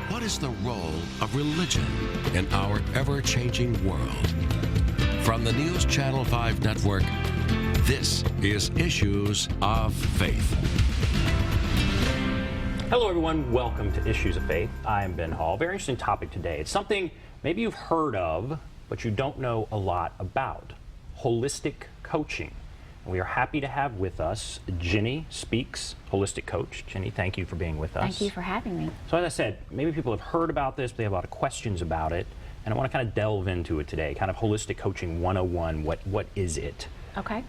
What is the role of religion in our ever-changing world? From the News Channel 5 Network, this is Issues of Faith. Hello everyone, welcome to Issues of Faith. I'm Ben Hall. Very interesting topic today. It's something maybe you've heard of, but you don't know a lot about. Holistic coaching. And we are happy to have with us Ginny Speaks, Holistic Coach. Ginny, thank you for being with us. Thank you for having me. So as I said, maybe people have heard about this, but they have a lot of questions about it, and I want to kind of delve into it today, kind of Holistic Coaching 101. What is it? Okay.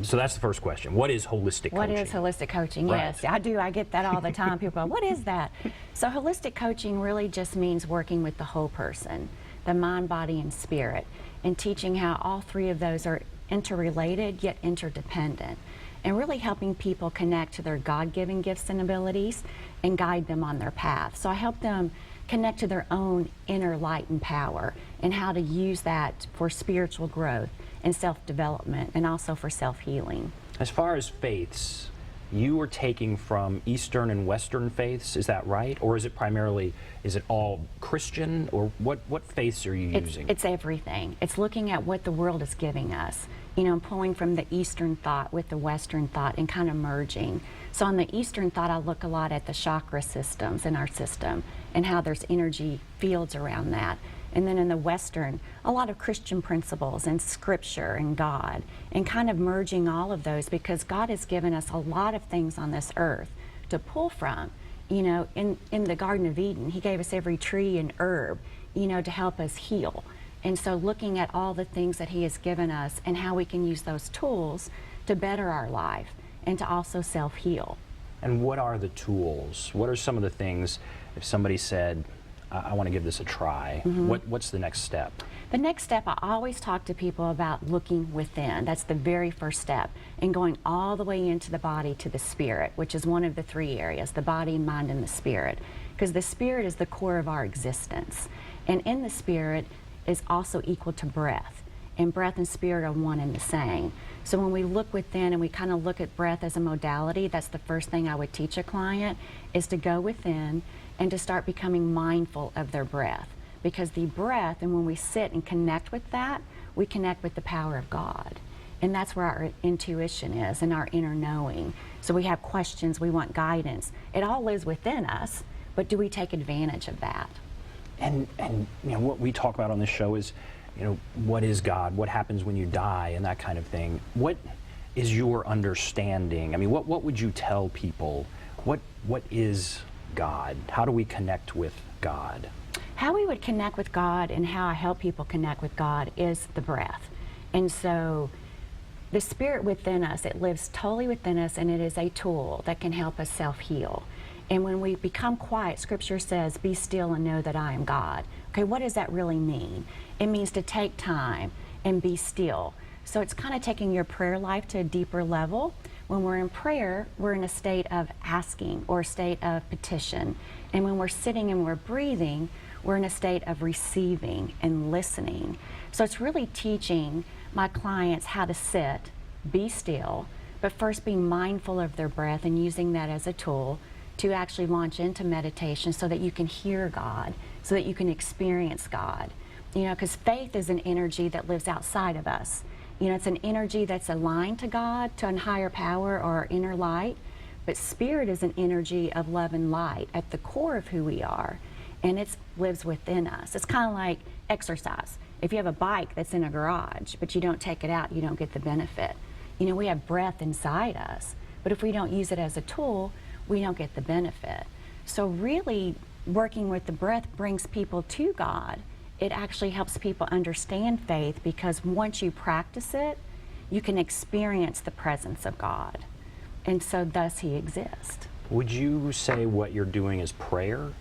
So that's the first question. What is holistic coaching? What is holistic coaching? Right. Yes, I do. I get that all the time. People go, what is that? So holistic coaching really just means working with the whole person, the mind, body, and spirit, and teaching how all three of those are interrelated yet interdependent, and really helping people connect to their God-given gifts and abilities and guide them on their path. So I help them connect to their own inner light and power and how to use that for spiritual growth and self-development, and also for self-healing. As far as faiths, you are taking from Eastern and Western faiths, is that right? Or is it primarily, is it all Christian, or what faiths are you using? It's everything. It's looking at what the world is giving us, you know, pulling from the Eastern thought with the Western thought and kind of merging. So on the Eastern thought, I look a lot at the chakra systems in our system and how there's energy fields around that. And then in the Western, a lot of Christian principles and scripture and God, and kind of merging all of those, because God has given us a lot of things on this earth to pull from. You know, in the Garden of Eden, He gave us every tree and herb, you know, to help us heal. And so looking at all the things that He has given us and how we can use those tools to better our life and to also self-heal. And what are the tools? What are some of the things, if somebody said, I want to give this a try, what's the next step? The next step, I always talk to people about looking within. That's the very first step, and going all the way into the body to the spirit, which is one of the three areas, the body, mind, and the spirit. Because the spirit is the core of our existence. And in the spirit is also equal to breath. And breath and spirit are one and the same. So when we look within and we kind of look at breath as a modality, that's the first thing I would teach a client, is to go within and to start becoming mindful of their breath. Because the breath, and when we sit and connect with that, we connect with the power of God. And that's where our intuition is and our inner knowing. So we have questions, we want guidance. It all lives within us, but do we take advantage of that? And you know, what we talk about on this show is, you know, what is God? What happens when you die, and that kind of thing. What is your understanding? I mean, what would you tell people? What is God? How do we connect with God? How we would connect with God and how I help people connect with God is the breath. And so the spirit within us, it lives totally within us, and it is a tool that can help us self-heal. And when we become quiet, Scripture says, be still and know that I am God. Okay, what does that really mean? It means to take time and be still. So it's kind of taking your prayer life to a deeper level. When we're in prayer, we're in a state of asking or a state of petition. And when we're sitting and we're breathing, we're in a state of receiving and listening. So it's really teaching my clients how to sit, be still, but first being mindful of their breath and using that as a tool to actually launch into meditation so that you can hear God, so that you can experience God. You know, because faith is an energy that lives outside of us. You know, it's an energy that's aligned to God, to a higher power or our inner light. But spirit is an energy of love and light at the core of who we are. And it lives within us. It's kind of like exercise. If you have a bike that's in a garage, but you don't take it out, you don't get the benefit. You know, we have breath inside us. But if we don't use it as a tool, we don't get the benefit. So really, working with the breath brings people to God. It actually helps people understand faith, because once you practice it, you can experience the presence of God. And so thus He exists. Would you say what you're doing is prayer?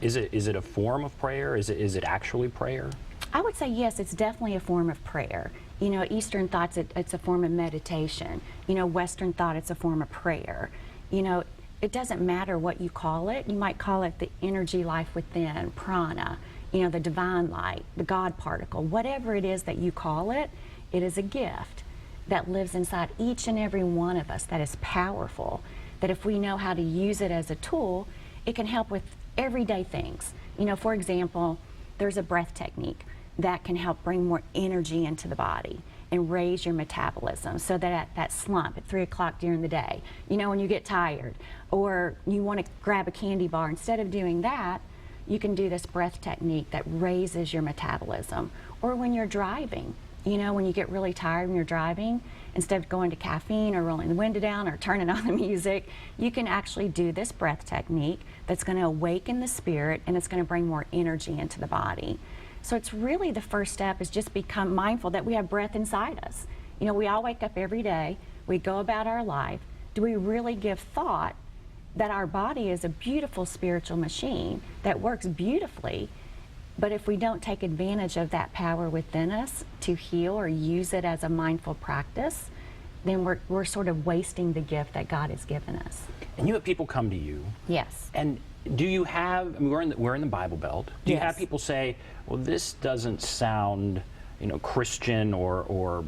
Is it a form of prayer? Is it actually prayer? I would say yes, it's definitely a form of prayer. You know, Eastern thoughts, it's a form of meditation. You know, Western thought, it's a form of prayer. You know, it doesn't matter what you call it. You might call it the energy life within, prana, you know, the divine light, the God particle, whatever it is that you call it, it is a gift that lives inside each and every one of us that is powerful, that if we know how to use it as a tool, it can help with everyday things. For example, there's a breath technique that can help bring more energy into the body and raise your metabolism, so that at that slump at 3 o'clock during the day, when you get tired or you want to grab a candy bar, instead of doing that, you can do this breath technique that raises your metabolism. Or when you're driving, when you get really tired when you're driving, instead of going to caffeine or rolling the window down or turning on the music, you can actually do this breath technique that's going to awaken the spirit, and it's going to bring more energy into the body. So it's really, the first step is just become mindful that we have breath inside us. We all wake up every day, we go about our life. Do we really give thought that our body is a beautiful spiritual machine that works beautifully? But if we don't take advantage of that power within us to heal or use it as a mindful practice, then we're sort of wasting the gift that God has given us. And you have people come to you. Yes. And do you have, we're in the Bible Belt. Do you have people say, well, this doesn't sound, Christian or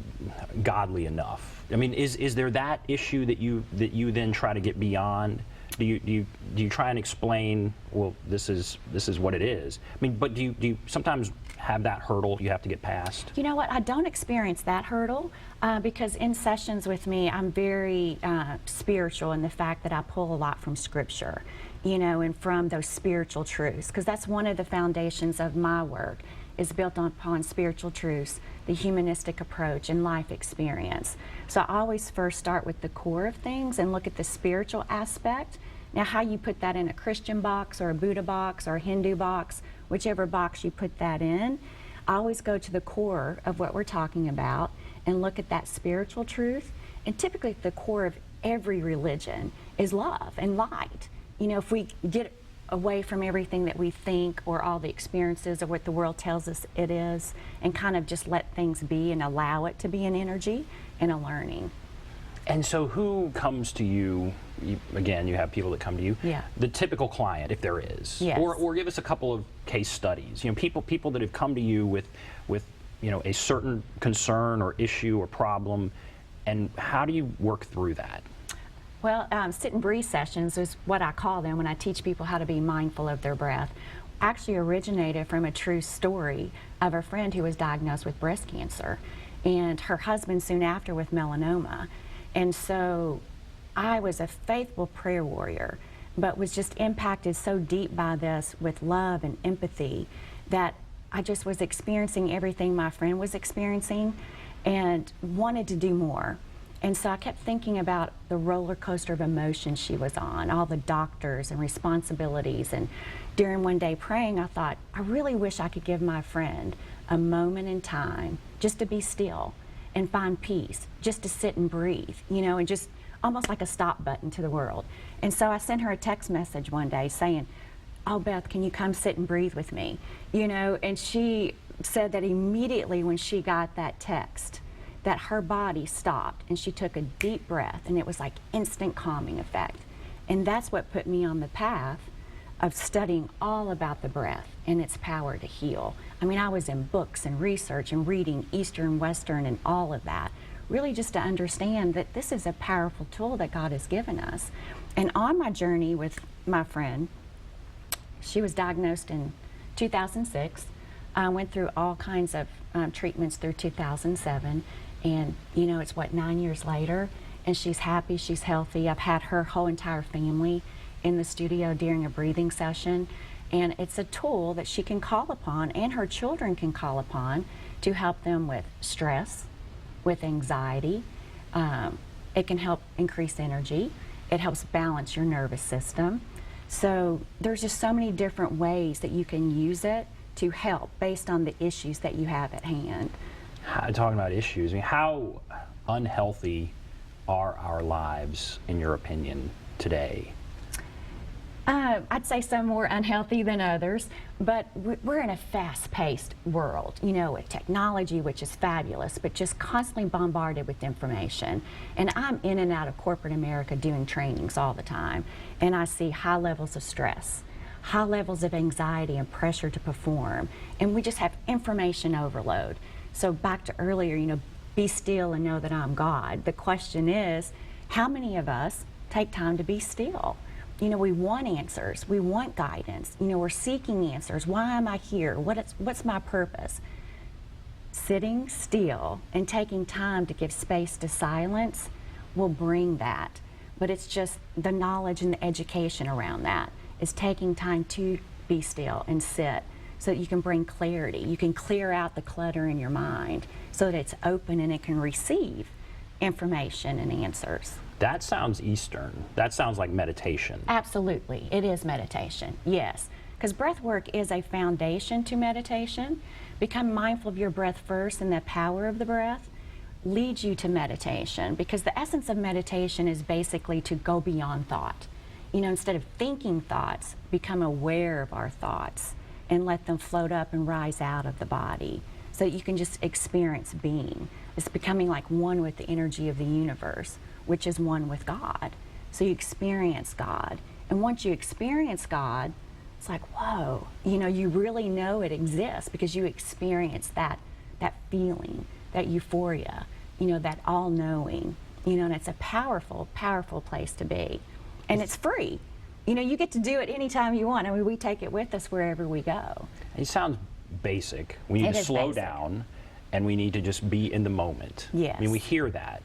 godly enough? Is there that issue that you then try to get beyond? Do you try and explain, well, this is what it is? But do you sometimes have that hurdle you have to get past? You know what? I don't experience that hurdle because in sessions with me, I'm very spiritual in the fact that I pull a lot from Scripture, and from those spiritual truths, because that's one of the foundations of my work, is built upon spiritual truths, the humanistic approach, and life experience. So I always first start with the core of things and look at the spiritual aspect. Now, how you put that in a Christian box or a Buddha box or a Hindu box, whichever box you put that in, I always go to the core of what we're talking about and look at that spiritual truth. And typically the core of every religion is love and light. If we get away from everything that we think or all the experiences or what the world tells us it is, and kind of just let things be and allow it to be an energy and a learning. And so who comes to you? Again, you have people that come to you. Yeah. The typical client, if there is. Yes. Or give us a couple of case studies. People that have come to you with a certain concern or issue or problem, and how do you work through that? Well, sit and breathe sessions is what I call them when I teach people how to be mindful of their breath. Actually originated from a true story of a friend who was diagnosed with breast cancer, and her husband soon after with melanoma. And so I was a faithful prayer warrior, but was just impacted so deep by this with love and empathy that I just was experiencing everything my friend was experiencing and wanted to do more. And so I kept thinking about the roller coaster of emotions she was on, all the doctors and responsibilities. And during one day praying, I thought, I really wish I could give my friend a moment in time just to be still and find peace, just to sit and breathe, and just almost like a stop button to the world. And so I sent her a text message one day saying, oh, Beth, can you come sit and breathe with me? And she said that immediately when she got that text, that her body stopped and she took a deep breath, and it was like instant calming effect. And that's what put me on the path of studying all about the breath and its power to heal. I was in books and research and reading Eastern, Western, and all of that, really just to understand that this is a powerful tool that God has given us. And on my journey with my friend, she was diagnosed in 2006, went through all kinds of treatments through 2007. And it's 9 years later, and she's happy, she's healthy. I've had her whole entire family in the studio during a breathing session, and it's a tool that she can call upon, and her children can call upon, to help them with stress, with anxiety. It can help increase energy. It helps balance your nervous system. So there's just so many different ways that you can use it to help based on the issues that you have at hand. Talking about issues, how unhealthy are our lives, in your opinion, today? I'd say some more unhealthy than others, but we're in a fast-paced world, with technology, which is fabulous, but just constantly bombarded with information. And I'm in and out of corporate America doing trainings all the time, and I see high levels of stress, high levels of anxiety and pressure to perform, and we just have information overload. So back to earlier, be still and know that I'm God. The question is, how many of us take time to be still? You know, we want answers. We want guidance. You know, we're seeking answers. Why am I here? What's my purpose? Sitting still and taking time to give space to silence will bring that. But it's just the knowledge and the education around that is taking time to be still and sit so that you can bring clarity. You can clear out the clutter in your mind so that it's open and it can receive information and answers. That sounds Eastern. That sounds like meditation. Absolutely. It is meditation, yes. Because breath work is a foundation to meditation. Become mindful of your breath first, and the power of the breath leads you to meditation, because the essence of meditation is basically to go beyond thought. You know, instead of thinking thoughts, become aware of our thoughts and let them float up and rise out of the body so that you can just experience being. It's becoming like one with the energy of the universe, which is one with God. So you experience God. And once you experience God, it's like, whoa, you know, you really know it exists because you experience that feeling, that euphoria, you know, that all-knowing, you know, and it's a powerful, powerful place to be. And it's free. You know, you get to do it anytime you want. I mean, we take it with us wherever we go. It sounds basic. We need to slow down, and we need to just be in the moment. Yes. I mean, we hear that,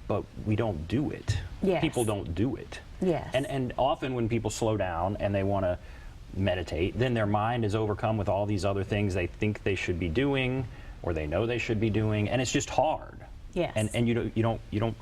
but we don't do it. Yes. People don't do it. Yes. And often when people slow down and they want to meditate, then their mind is overcome with all these other things they think they should be doing or they know they should be doing, and it's just hard. Yes. And you don't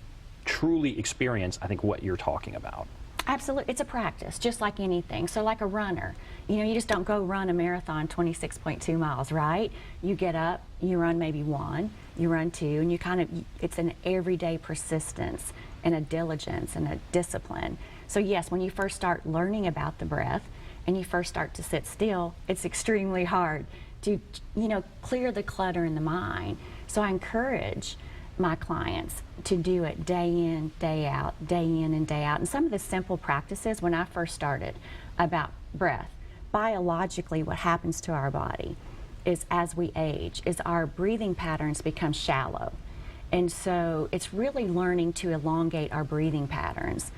truly experience, I think, what you're talking about. Absolutely. It's a practice, just like anything. So like a runner, you know, you just don't go run a marathon 26.2 miles, right? You get up, you run maybe 1, you run 2, and you kind of, it's an everyday persistence and a diligence and a discipline. So yes, when you first start learning about the breath and you first start to sit still, it's extremely hard to, you know, clear the clutter in the mind. So I encourage my clients to do it day in, day out, day in and day out. And some of the simple practices when I first started about breath, biologically what happens to our body is as we age, is our breathing patterns become shallow. And so it's really learning to elongate our breathing patterns.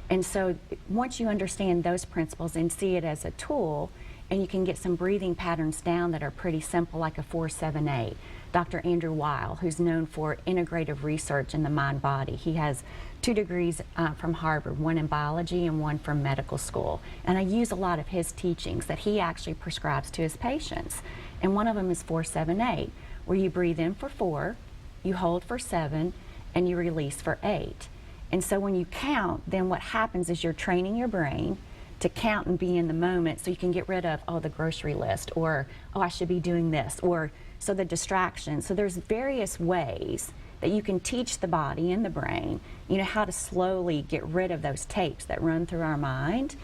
And so once you understand those principles and see it as a tool, and you can get some breathing patterns down that are pretty simple, like a 4-7-8. Dr. Andrew Weil, who's known for integrative research in the mind-body, he has 2 degrees from Harvard, 1 in biology and 1 from medical school. And I use a lot of his teachings that he actually prescribes to his patients. And one of them is 4-7-8, where you breathe in for 4, you hold for 7, and you release for 8. And so when you count, then what happens is you're training your brain to count and be in the moment so you can get rid of, oh, the grocery list, or, oh, I should be doing this, or so the distraction. So there's various ways that you can teach the body and the brain, you know, how to slowly get rid of those tapes that run through our mind,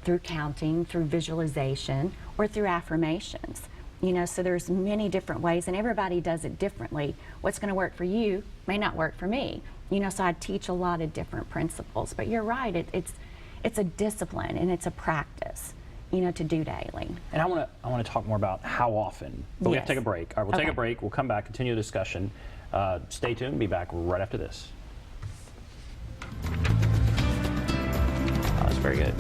through counting, through visualization, or through affirmations. You know, so there's many different ways, and everybody does it differently. What's going to work for you may not work for me. You know, so I teach a lot of different principles. But you're right, it's a discipline and it's a practice, you know, to do daily. And I want to talk more about how often. But we have to take a break. All right, we'll take a break. We'll come back, continue the discussion. Stay tuned. Be back right after this. That's very good.